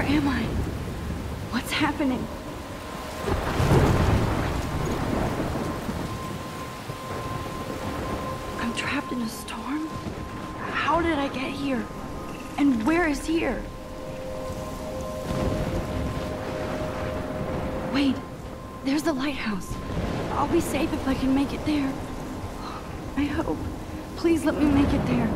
Where am I? What's happening? I'm trapped in a storm? How did I get here? And where is here? Wait, there's the lighthouse. I'll be safe if I can make it there. I hope. Please let me make it there.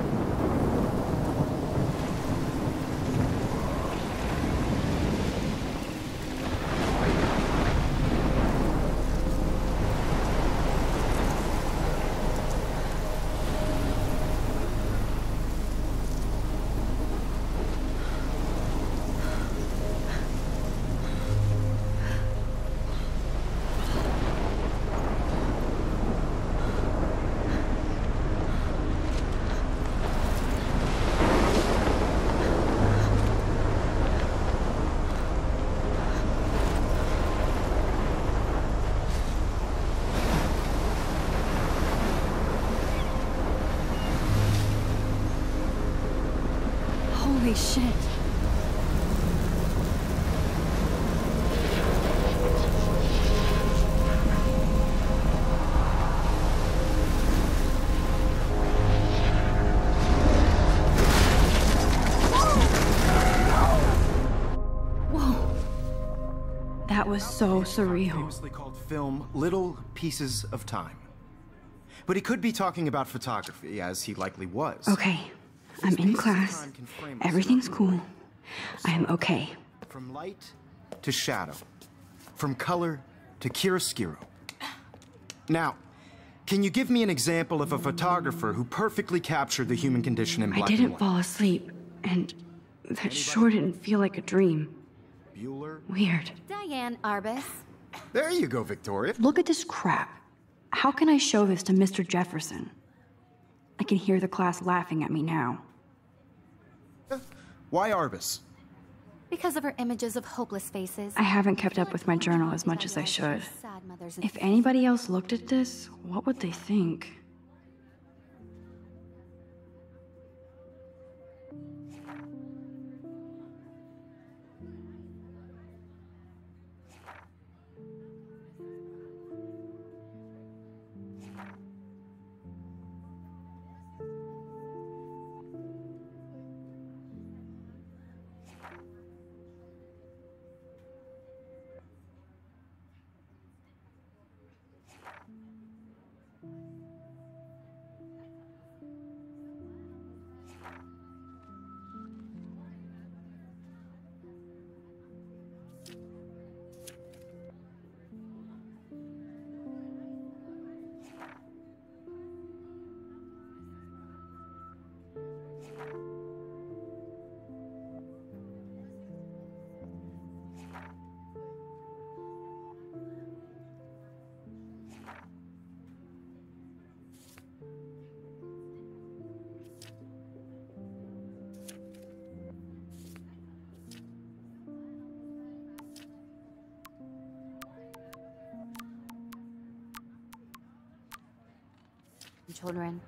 Holy shit. Whoa. That was so surreal. Famously called film Little Pieces of Time. But he could be talking about photography, as he likely was. Okay. I'm in class. Everything's cool. I am okay. From light to shadow. From color to chiaroscuro. Now, can you give me an example of a photographer who perfectly captured the human condition in black and white? I didn't fall asleep, and that sure didn't feel like a dream. Bueller? Weird. Diane Arbus. There you go, Victoria. Look at this crap. How can I show this to Mr. Jefferson? I can hear the class laughing at me now. Why Arbus? Because of her images of hopeless faces. I haven't kept up with my journal as much as I should. If anybody else looked at this, what would they think? Children.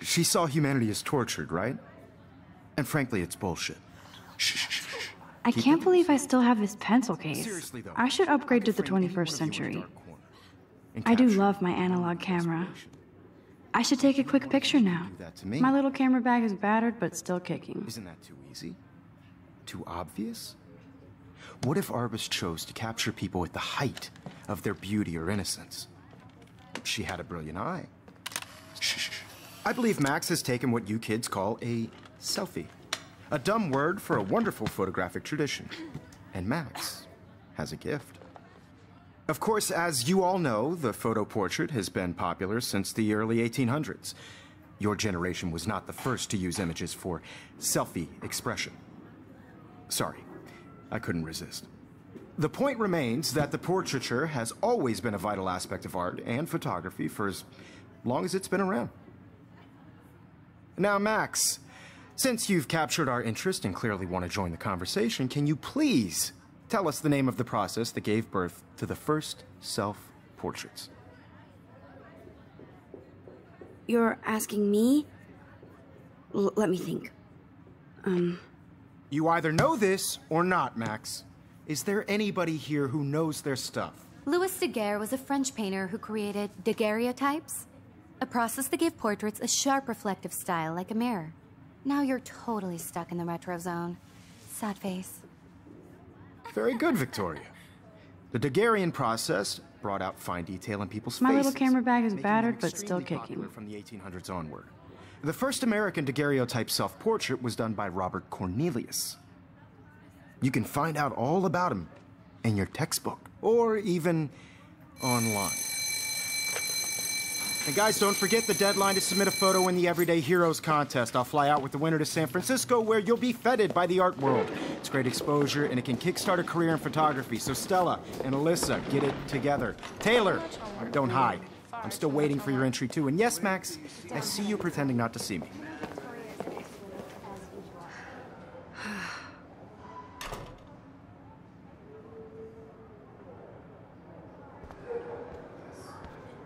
She saw humanity as tortured, right? And frankly, it's bullshit. Shh, shh, shh. I can't believe I still have this pencil case. Seriously, though, I should upgrade to the frame any 21st one of you in a century. dark corner and I do capture love my analog camera. I should take a quick picture now. Do that to me. My little camera bag is battered, but still kicking. Isn't that too easy? Too obvious? What if Arbus chose to capture people at the height of their beauty or innocence? She had a brilliant eye. Shh. I believe Max has taken what you kids call a selfie. A dumb word for a wonderful photographic tradition. And Max has a gift. Of course, as you all know, the photo portrait has been popular since the early 1800s. Your generation was not the first to use images for selfie expression. Sorry, I couldn't resist. The point remains that the portraiture has always been a vital aspect of art and photography for as long as it's been around. Now, Max, since you've captured our interest and clearly want to join the conversation, can you please tell us the name of the process that gave birth to the first self-portraits? You're asking me? Let me think. You either know this or not, Max. Is there anybody here who knows their stuff? Louis Daguerre was a French painter who created daguerreotypes, a process that gave portraits a sharp reflective style like a mirror. Now you're totally stuck in the retro zone. Sad face. Very good, Victoria. The Daguerrean process brought out fine detail in people's My faces. little camera bag is making battered, it but still extremely popular kicking. from the 1800s onward. The first American daguerreotype self-portrait was done by Robert Cornelius. You can find out all about him in your textbook, or even online. And guys, don't forget the deadline to submit a photo in the Everyday Heroes contest. I'll fly out with the winner to San Francisco, where you'll be feted by the art world. It's great exposure, and it can kickstart a career in photography. So Stella and Alyssa, get it together. Taylor, don't hide. I'm still waiting for your entry, too. And yes, Max, I see you pretending not to see me.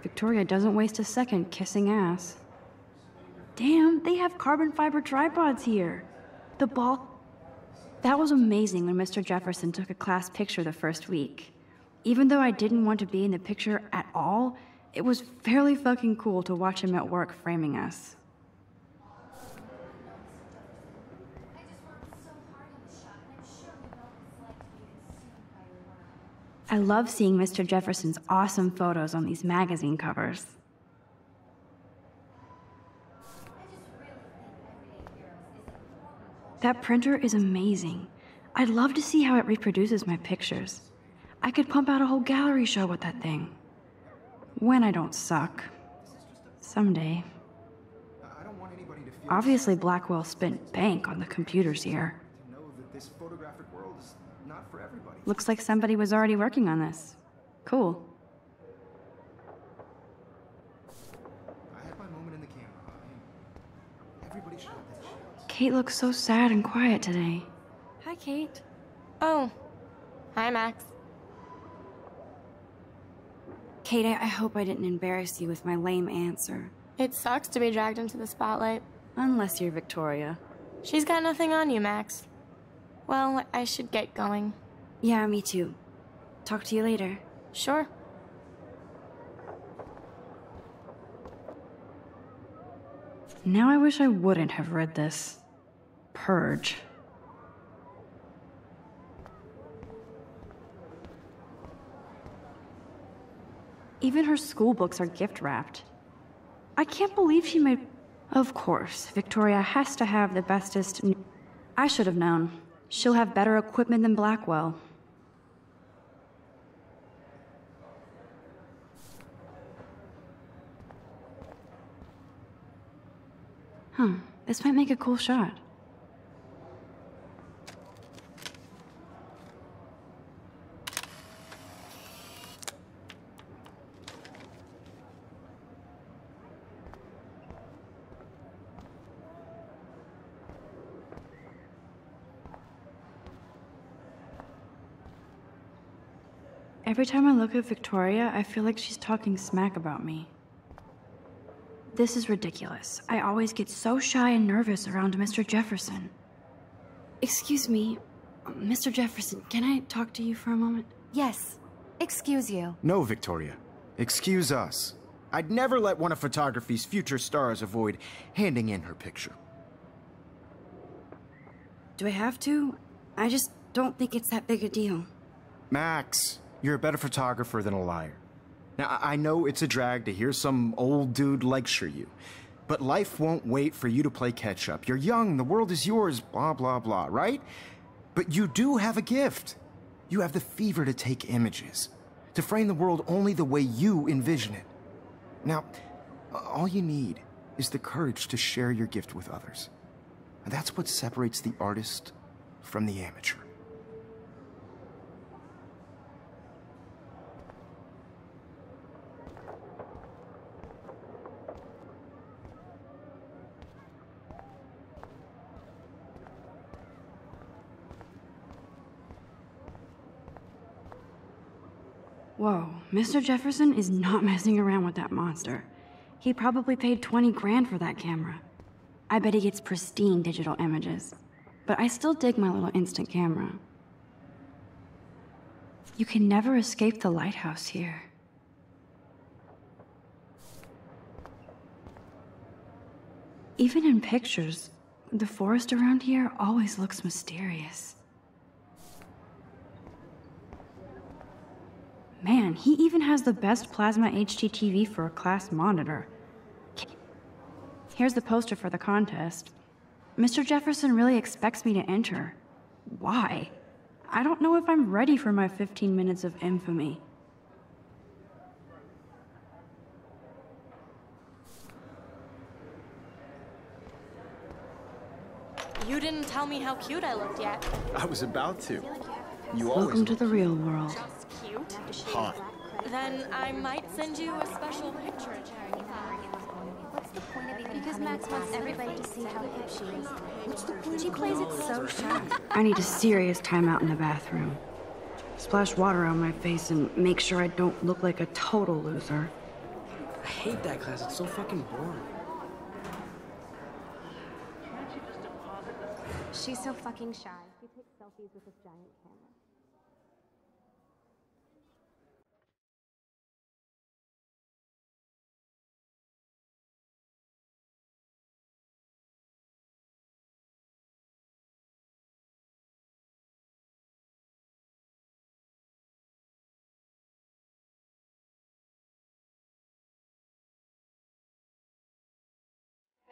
Victoria doesn't waste a second kissing ass. Damn, they have carbon fiber tripods here. The ball... That was amazing when Mr. Jefferson took a class picture the first week. Even though I didn't want to be in the picture at all, it was fairly fucking cool to watch him at work framing us. I love seeing Mr. Jefferson's awesome photos on these magazine covers. That printer is amazing. I'd love to see how it reproduces my pictures. I could pump out a whole gallery show with that thing. When I don't suck. Someday. Obviously, Blackwell spent bank on the computers here. Looks like somebody was already working on this. Cool. I had my moment in the camera. Everybody should have that chance. Kate looks so sad and quiet today. Hi, Kate. Oh. Hi, Max. Kate, I hope I didn't embarrass you with my lame answer. It sucks to be dragged into the spotlight. Unless you're Victoria. She's got nothing on you, Max. Well, I should get going. Yeah, me too. Talk to you later. Sure. Now I wish I wouldn't have read this. Purge. Even her school books are gift-wrapped. I can't believe she made... Of course, Victoria has to have the bestest... I should have known. She'll have better equipment than Blackwell. This might make a cool shot. Every time I look at Victoria, I feel like she's talking smack about me. This is ridiculous. I always get so shy and nervous around Mr. Jefferson. Excuse me, Mr. Jefferson, can I talk to you for a moment? Yes. Excuse you. No, Victoria. Excuse us. I'd never let one of photography's future stars avoid handing in her picture. Do I have to? I just don't think it's that big a deal. Max, you're a better photographer than a liar. Now, I know it's a drag to hear some old dude lecture you, but life won't wait for you to play catch-up. You're young, the world is yours, blah, blah, blah, right? But you do have a gift. You have the fever to take images, to frame the world only the way you envision it. Now, all you need is the courage to share your gift with others. And that's what separates the artist from the amateur. Whoa, Mr. Jefferson is not messing around with that monster. He probably paid 20 grand for that camera. I bet he gets pristine digital images. but I still dig my little instant camera. You can never escape the lighthouse here. Even in pictures, the forest around here always looks mysterious. Man, he even has the best plasma HDTV for a class monitor. Here's the poster for the contest. Mr. Jefferson really expects me to enter. Why? I don't know if I'm ready for my 15 minutes of infamy. You didn't tell me how cute I looked yet. I was about to. You Welcome always to the real world. Just cute? hot. Then I might send you a special picture. What's the point of even because Max wants everybody to see how hip she is. What's the point? She plays it so shy. I need a serious timeout in the bathroom. Splash water on my face and make sure I don't look like a total loser. I hate that class. It's so fucking boring. She's so fucking shy. She takes selfies with this giant camera.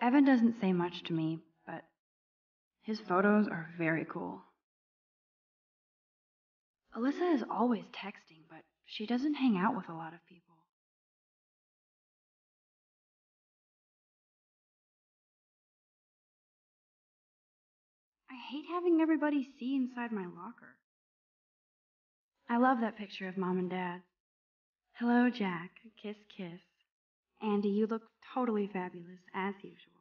Evan doesn't say much to me, but his photos are very cool. Alyssa is always texting, but she doesn't hang out with a lot of people. I hate having everybody see inside my locker. I love that picture of Mom and Dad. Hello, Jack. Kiss, kiss. Andy, you look totally fabulous, as usual.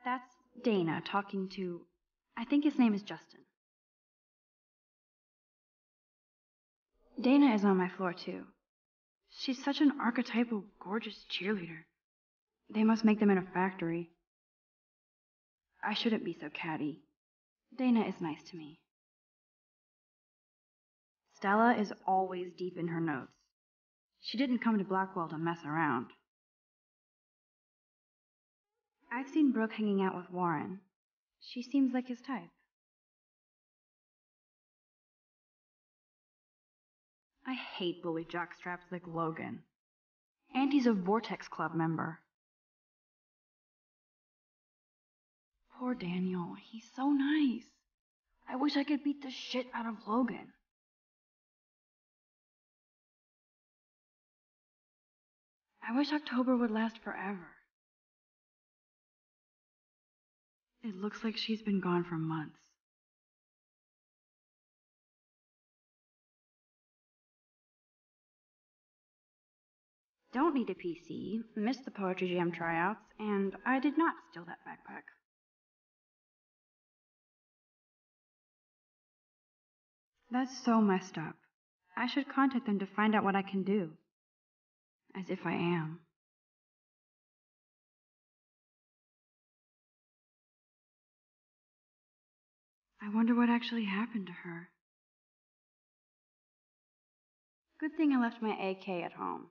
That's Dana talking to, I think his name is Justin. Dana is on my floor, too. She's such an archetypal, gorgeous cheerleader. They must make them in a factory. I shouldn't be so catty. Dana is nice to me. Stella is always deep in her notes. She didn't come to Blackwell to mess around. I've seen Brooke hanging out with Warren. She seems like his type. I hate bully jockstraps like Logan. And he's a Vortex Club member. Poor Daniel, he's so nice. I wish I could beat the shit out of Logan. I wish October would last forever. It looks like she's been gone for months. Don't need a PC, missed the Poetry Jam tryouts, and I did not steal that backpack. That's so messed up. I should contact them to find out what I can do. As if I am. I wonder what actually happened to her. Good thing I left my AK at home.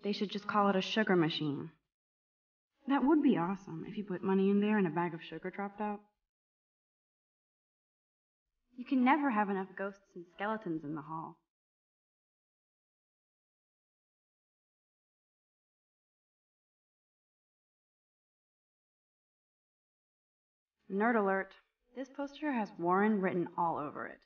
They should just call it a sugar machine. That would be awesome if you put money in there and a bag of sugar dropped out. You can never have enough ghosts and skeletons in the hall. Nerd alert. This poster has Warren written all over it.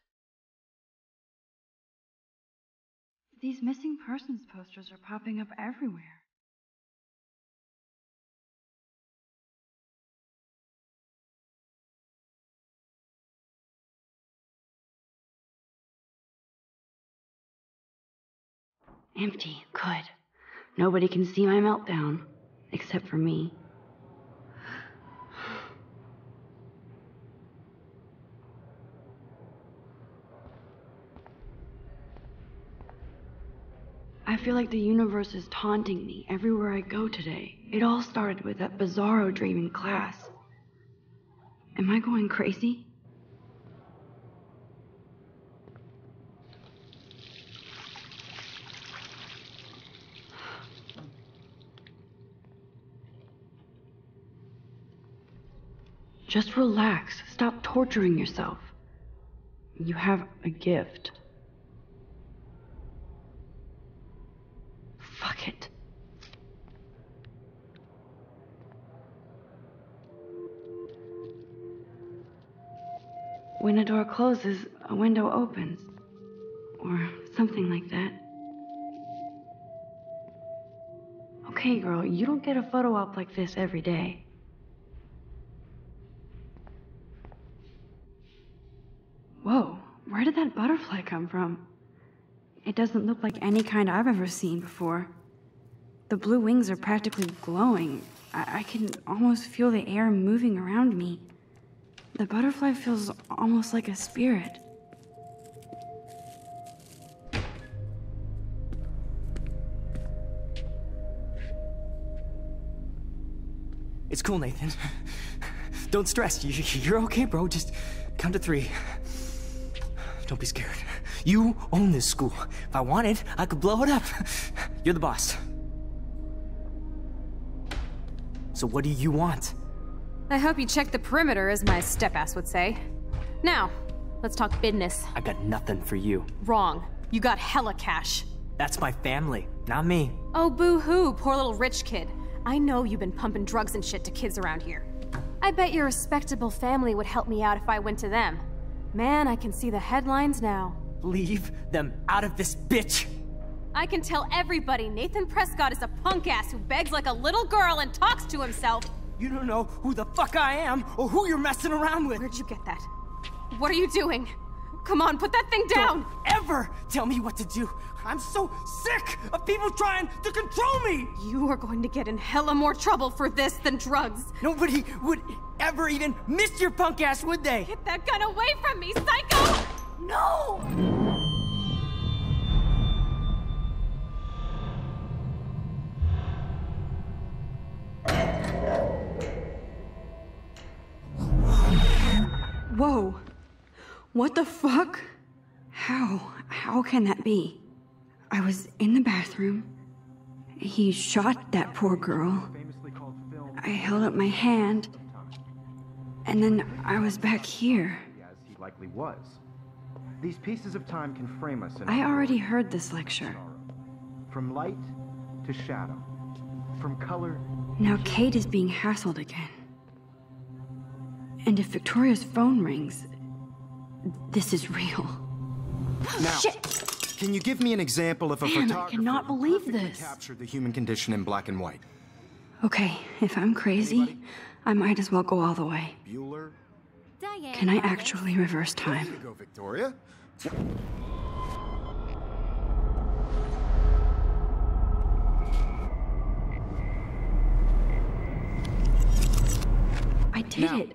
These missing persons posters are popping up everywhere. Empty. Good. Nobody can see my meltdown. Except for me. I feel like the universe is taunting me everywhere I go today. It all started with that bizarro dream in class. Am I going crazy? Just relax. Stop torturing yourself. You have a gift. Fuck it. When a door closes, a window opens. Or something like that. Okay, girl, you don't get a photo op like this every day. Whoa, where did that butterfly come from? It doesn't look like any kind I've ever seen before. The blue wings are practically glowing. I can almost feel the air moving around me. The butterfly feels almost like a spirit. It's cool, Nathan. Don't stress. You're okay, bro. Just count to 3. Don't be scared. You own this school. If I wanted, I could blow it up. You're the boss. So what do you want? I hope you check the perimeter, as my step-ass would say. Now, let's talk business. I got nothing for you. Wrong. You got hella cash. That's my family, not me. Oh, boo-hoo, poor little rich kid. I know you've been pumping drugs and shit to kids around here. I bet your respectable family would help me out if I went to them. Man, I can see the headlines now. Leave them out of this bitch! I can tell everybody Nathan Prescott is a punk ass who begs like a little girl and talks to himself. You don't know who the fuck I am or who you're messing around with. Where'd you get that? What are you doing? Come on, put that thing down! Don't ever tell me what to do. I'm so sick of people trying to control me! You are going to get in hella more trouble for this than drugs. Nobody would ever even miss your punk ass, would they? Get that gun away from me, psycho! No! Whoa. What the fuck? How can that be? I was in the bathroom. He shot that poor girl. I held up my hand. And then I was back here. As he likely was. These pieces of time can frame us in I already heard this lecture. From light to shadow. From color. Now Kate is being hassled again. And if Victoria's phone rings, this is real. Now, Shit! Can you give me an example of a Damn, I photographer cannot who believe perfectly this. captured the human condition in black and white? Okay, if I'm crazy, I might as well go all the way. Bueller? Diane, Can I Margaret. actually reverse There you time? go, Victoria. I did Now, it.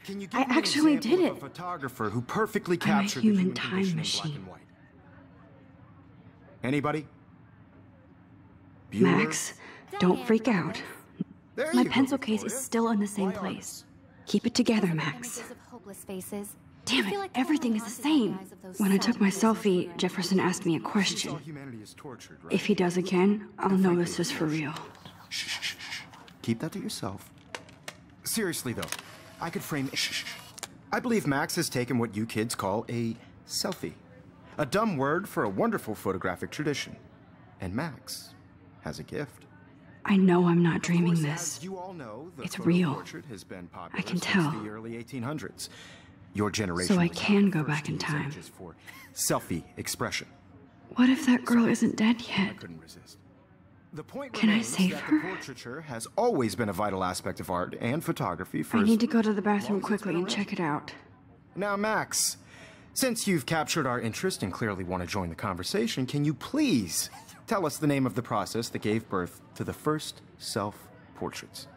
Can you give I me an actually example did of it. a photographer who perfectly I'm a captured human the human time condition machine. in black and white? Anybody? Bueller? Max, don't freak out. There My you go, pencil case is Victoria. still in the same Why place. Keep it together, Those Max. images of hopeless faces. Damn I feel it, like everything is the same. When I took my selfie, Jefferson asked me a Since all question. humanity is tortured, right? If he does again, I'll know this is for real. Shh, shh, shh, shh. Keep that to yourself. Seriously, though, I could frame... Shh. I believe Max has taken what you kids call a selfie. A dumb word for a wonderful photographic tradition. And Max has a gift. I know I'm not Of dreaming course, this. as you all know, the It's photo real. portrait has been popular I can since tell. the early 1800s. Your generation So I was can not the go first back in to use time. images for selfie expression. What if that girl isn't dead I yet? couldn't resist. The point Can I remains save that her? the portraiture has always been a vital aspect of art and photography for I as need to go to the bathroom long as it's quickly been and check it out. Now, Max, since you've captured our interest and clearly want to join the conversation, can you please tell us the name of the process that gave birth to the first self-portraits?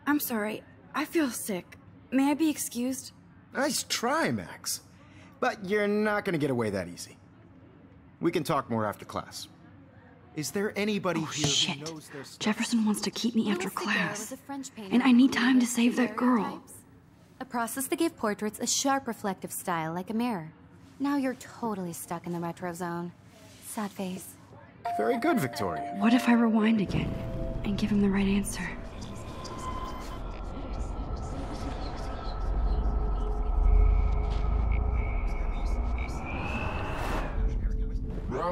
I'm sorry. I feel sick. May I be excused? Nice try, Max. But you're not going to get away that easy. We can talk more after class. Is there anybody here Shit. who knows their stuff? Jefferson wants to keep me after Louis Daguerre class. was a French painter And I who need time to created save that girl. daguerreotypes, a process that gave portraits a sharp reflective style like a mirror. Now you're totally stuck in the retro zone. Sad face. Very good, Victoria. What if I rewind again and give him the right answer?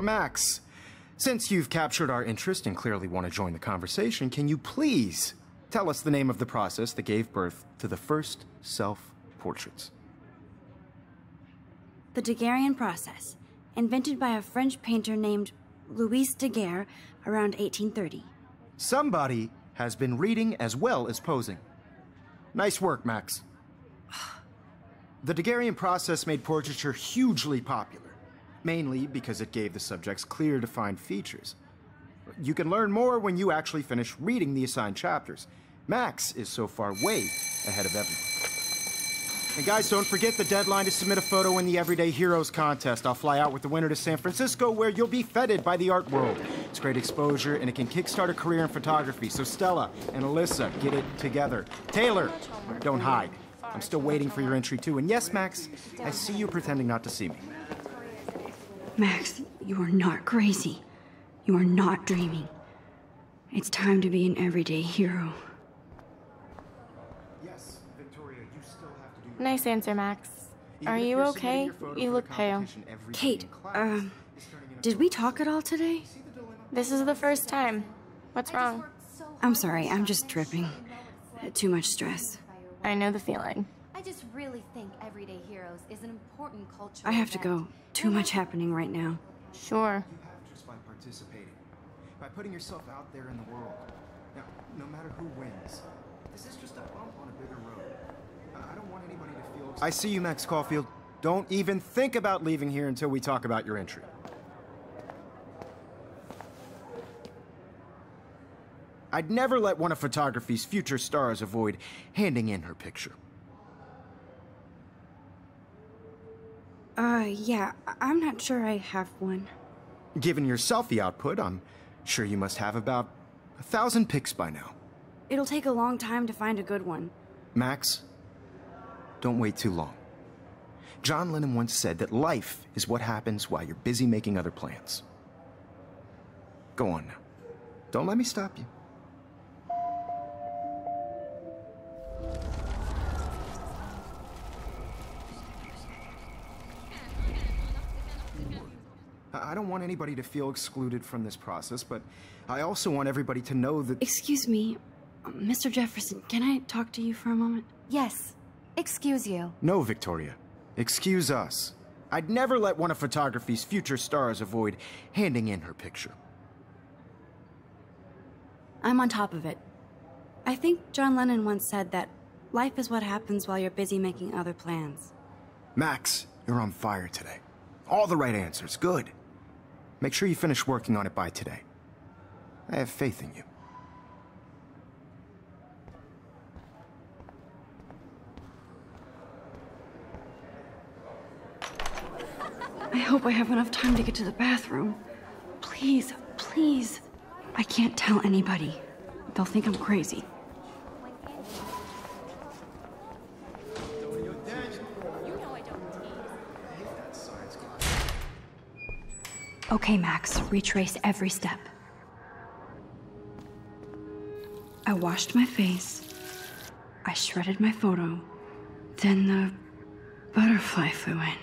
Max, since you've captured our interest and clearly want to join the conversation, can you please tell us the name of the process that gave birth to the first self-portraits? The Daguerrean process, invented by a French painter named Louis Daguerre around 1830. Somebody has been reading as well as posing. Nice work, Max. The Daguerrean process made portraiture hugely popular, mainly because it gave the subjects clear, defined features. You can learn more when you actually finish reading the assigned chapters. Max is so far way ahead of everyone. And guys, don't forget the deadline to submit a photo in the Everyday Heroes contest. I'll fly out with the winner to San Francisco, where you'll be feted by the art world. It's great exposure, and it can kickstart a career in photography. So Stella and Alyssa, get it together. Taylor, don't hide. I'm still waiting for your entry too. And yes, Max, I see you pretending not to see me. Max, you are not crazy. You are not dreaming. It's time to be an everyday hero. Yes, Victoria, you still have to do Nice answer, Max. Are you okay? You look pale. Kate, did we talk at all today? This is the first time. What's wrong? I'm sorry, I'm just tripping. Too much stress. I know the feeling. I just really think Everyday Heroes is an important culture. I have to go. Too much happening right now. Sure. You have just by participating, by putting yourself out there in the world. Now, no matter who wins, this is just a bump on a bigger road. I don't want anybody to feel... I see you, Max Caulfield. Don't even think about leaving here until we talk about your entry. I'd never let one of photography's future stars avoid handing in her picture. Yeah, I'm not sure I have one. Given your selfie output, I'm sure you must have about 1,000 pics by now. It'll take a long time to find a good one. Max, don't wait too long. John Lennon once said that life is what happens while you're busy making other plans. Go on now. Don't let me stop you. I don't want anybody to feel excluded from this process, but I also want everybody to know that... Excuse me, Mr. Jefferson, can I talk to you for a moment? Yes. Excuse you. No, Victoria. Excuse us. I'd never let one of photography's future stars avoid handing in her picture. I'm on top of it. I think John Lennon once said that life is what happens while you're busy making other plans. Max, you're on fire today. All the right answers. Good. Make sure you finish working on it by today. I have faith in you. I hope I have enough time to get to the bathroom. Please, please. I can't tell anybody. They'll think I'm crazy. Okay, Max, retrace every step. I washed my face. I shredded my photo. Then the butterfly flew in.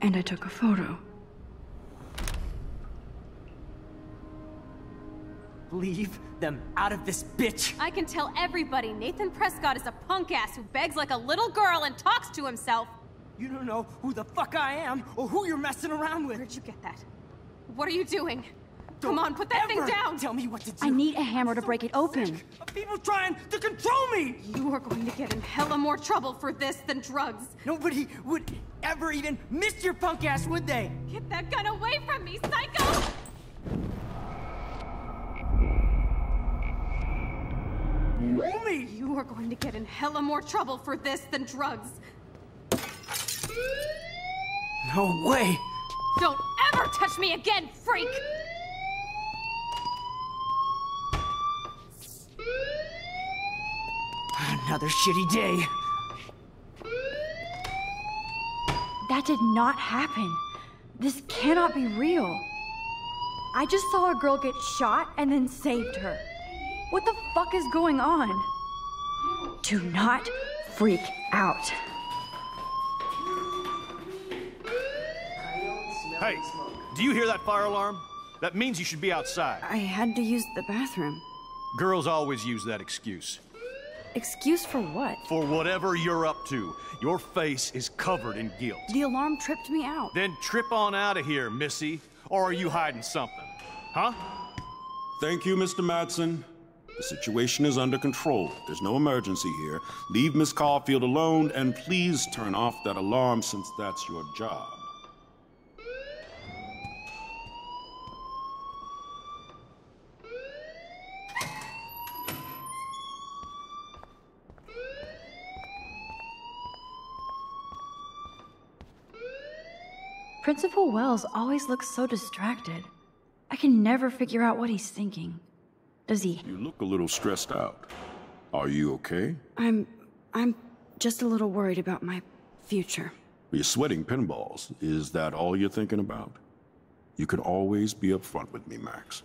And I took a photo. Leave them out of this bitch! I can tell everybody Nathan Prescott is a punk ass who begs like a little girl and talks to himself. You don't know who the fuck I am or who you're messing around with. Where'd you get that? What are you doing? Come on, put that thing down! Tell me what to do. I need a hammer to break it open. People trying to control me! You are going to get in hella more trouble for this than drugs. Nobody would ever even miss your punk ass, would they? Get that gun away from me, psycho! Me! You are going to get in hella more trouble for this than drugs. No way! Don't ever ever touch me again, freak! Another shitty day. That did not happen. This cannot be real. I just saw a girl get shot and then saved her. What the fuck is going on? Do not freak out. Hey, do you hear that fire alarm? That means you should be outside. I had to use the bathroom. Girls always use that excuse. Excuse for what? For whatever you're up to. Your face is covered in guilt. The alarm tripped me out. Then trip on out of here, Missy. Or are you hiding something? Huh? Thank you, Mr. Madsen. The situation is under control. There's no emergency here. Leave Miss Caulfield alone, and please turn off that alarm since that's your job. Principal Wells always looks so distracted. I can never figure out what he's thinking. Does he? You look a little stressed out. Are you okay? I'm just a little worried about my future. You're sweating pinballs. Is that all you're thinking about? You can always be upfront with me, Max.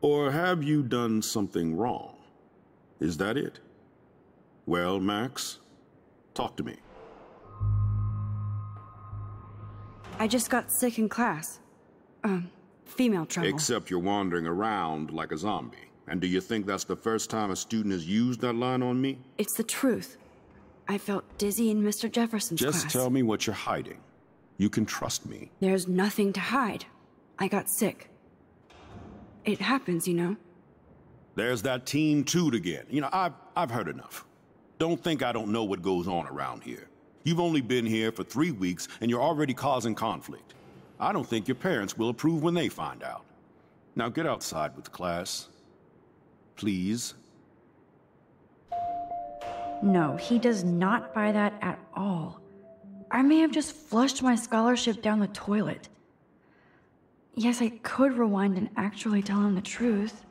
Or have you done something wrong? Is that it? Well, Max, talk to me. I just got sick in class. Female trouble. Except you're wandering around like a zombie. And do you think that's the first time a student has used that line on me? It's the truth. I felt dizzy in Mr. Jefferson's class. Just tell me what you're hiding. You can trust me. There's nothing to hide. I got sick. It happens, you know. There's that teen toot again. You know, I've heard enough. Don't think I don't know what goes on around here. You've only been here for 3 weeks, and you're already causing conflict. I don't think your parents will approve when they find out. Now get outside with class. Please. No, he does not buy that at all. I may have just flushed my scholarship down the toilet. Yes, I could rewind and actually tell him the truth.